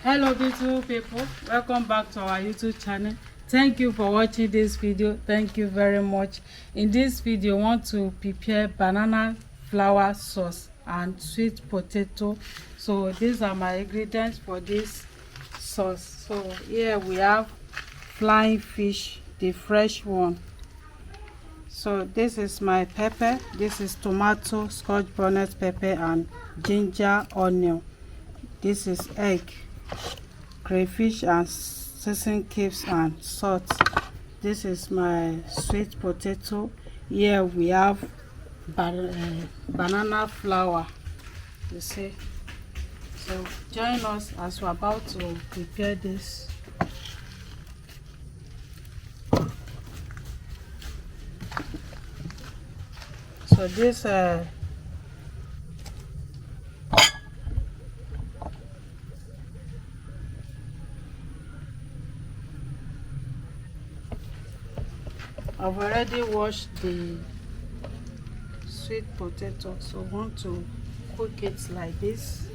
Hello beautiful people, welcome back to our YouTube channel. Thank you for watching this video. Thank you very much. In this video I want to prepare banana flour sauce and sweet potato. So these are my ingredients for this sauce. So here we have flying fish, the fresh one. So this is my pepper, this is tomato, scotch bonnet pepper and ginger, onion. This is egg, crayfish and seasoning cubes and salt. This is my sweet potato. Here we have banana flour, you see. So join us as we're about to prepare this. So this I've already washed the sweet potato, so I want to cook it like this.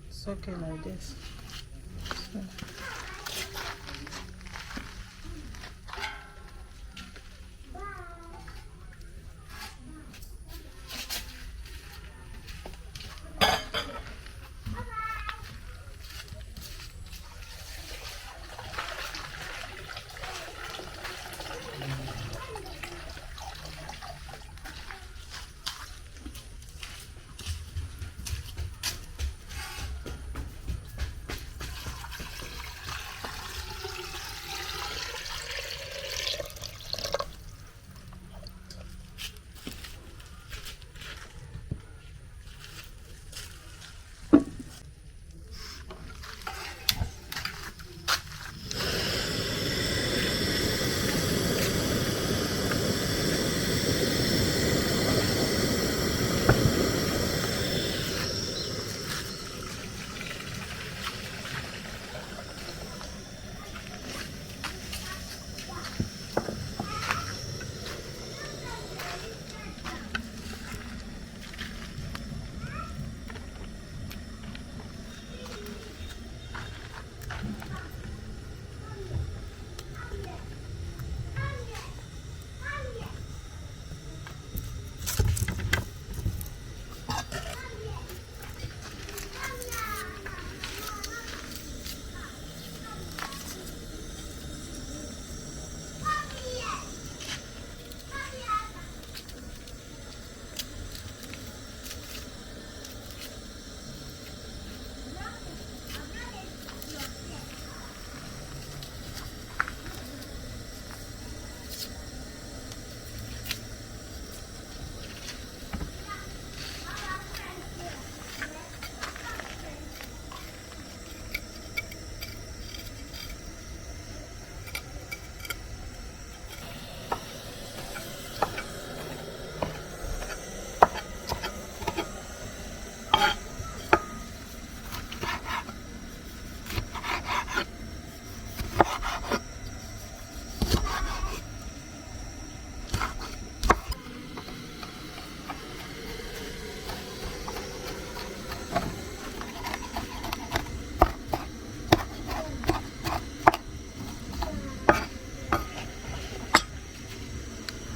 It's okay like this. So.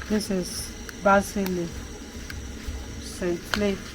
This is basil leaf, scent leaf.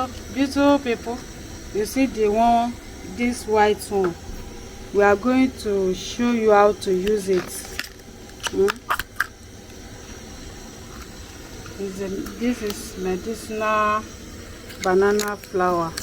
So beautiful people, you see the one, this white one, we are going to show you how to use it. This is medicinal banana flower.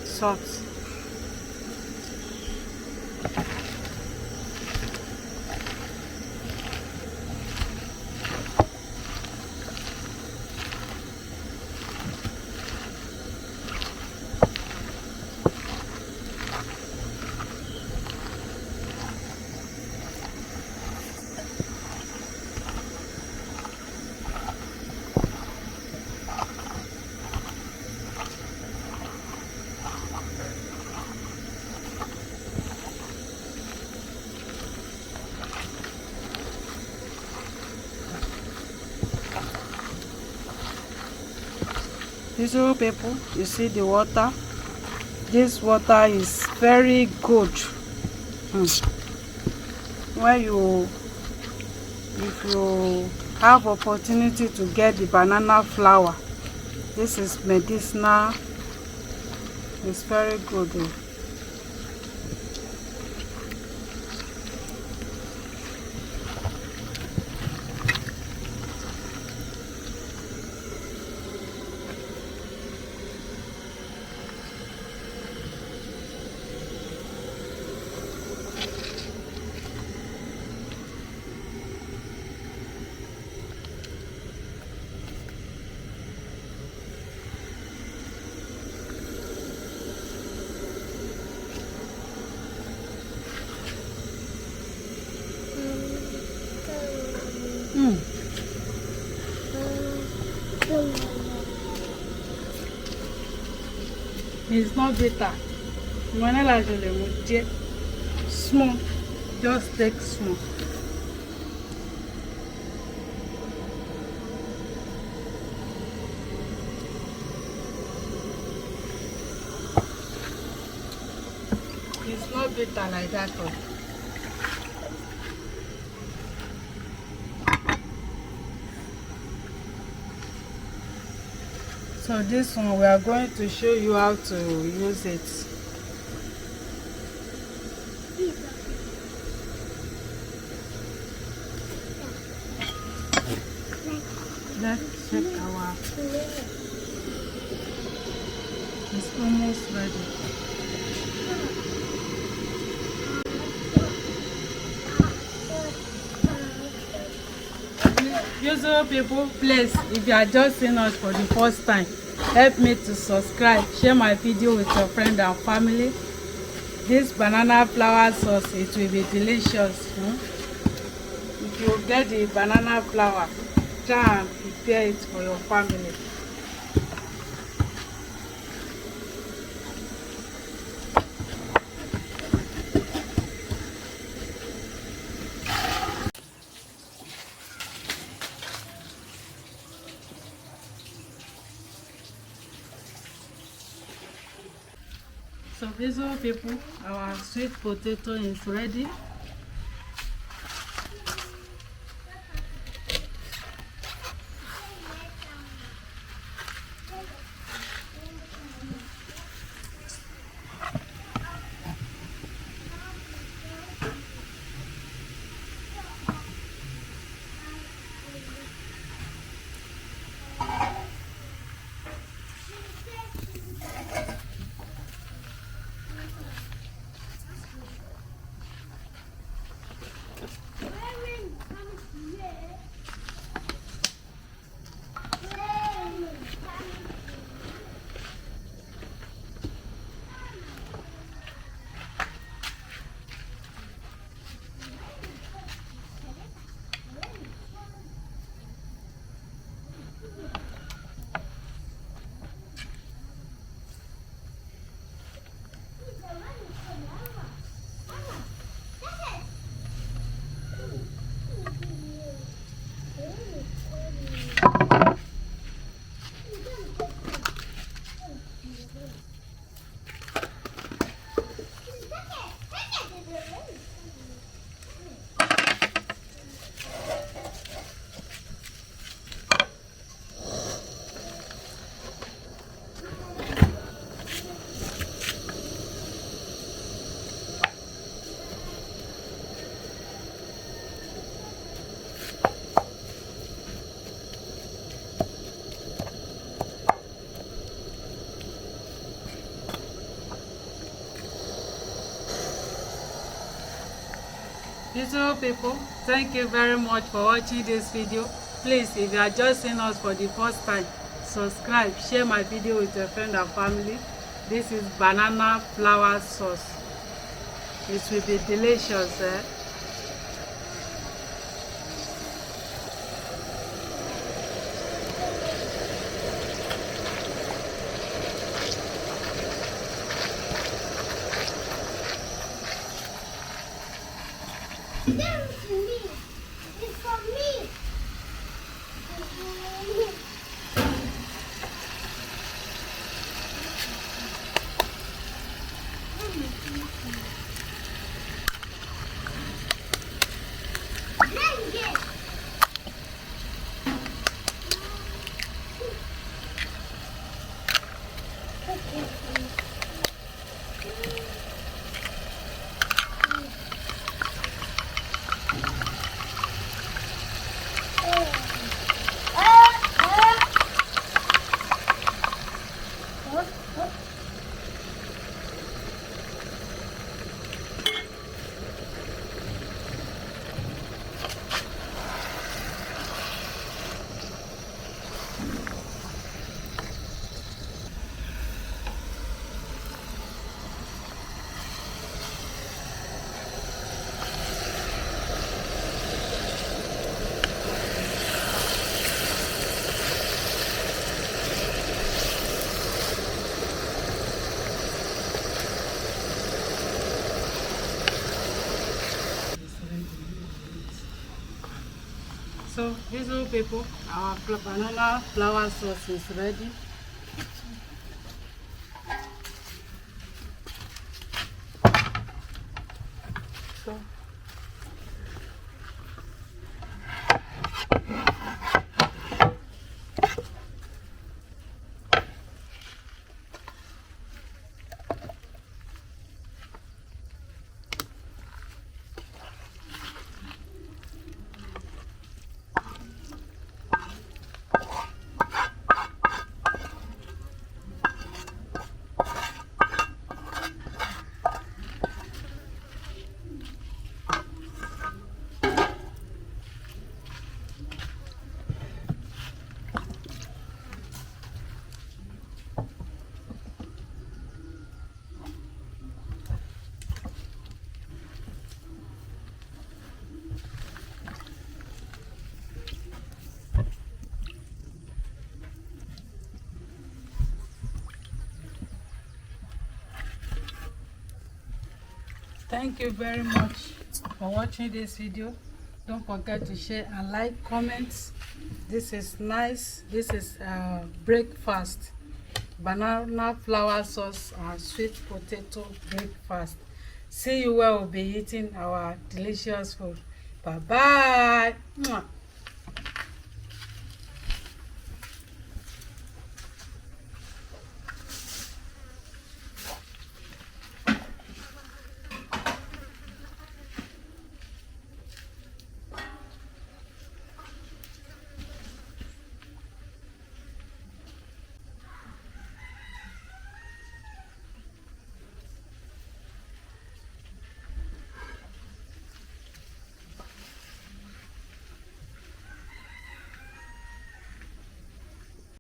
Salt. Beautiful people, you see the water. This water is very good. When if you have opportunity to get the banana flower, this is medicinal. It's very good. It's not bitter. Small, just take small. It's not bitter like that one. So this one we are going to show you how to use it. Let's check our. It's almost ready. Beautiful people, please, if you are just seeing us for the first time, help me to subscribe, share my video with your friend and family. This banana flour sauce, it will be delicious. If you get the banana flour, try and prepare it for your family. So these are people, our sweet potato is ready. Beautiful people, thank you very much for watching this video. Please, if you are just seeing us for the first time, subscribe, share my video with your friend and family. This is banana flour sauce. It will be delicious. That was for me. It's for me. So these little people, our banana flour sauce is ready. So Thank you very much for watching this video. Don't forget to share and like, comments. This is nice. This is breakfast. Banana flour sauce and sweet potato breakfast. See you where we'll be eating our delicious food. Bye bye.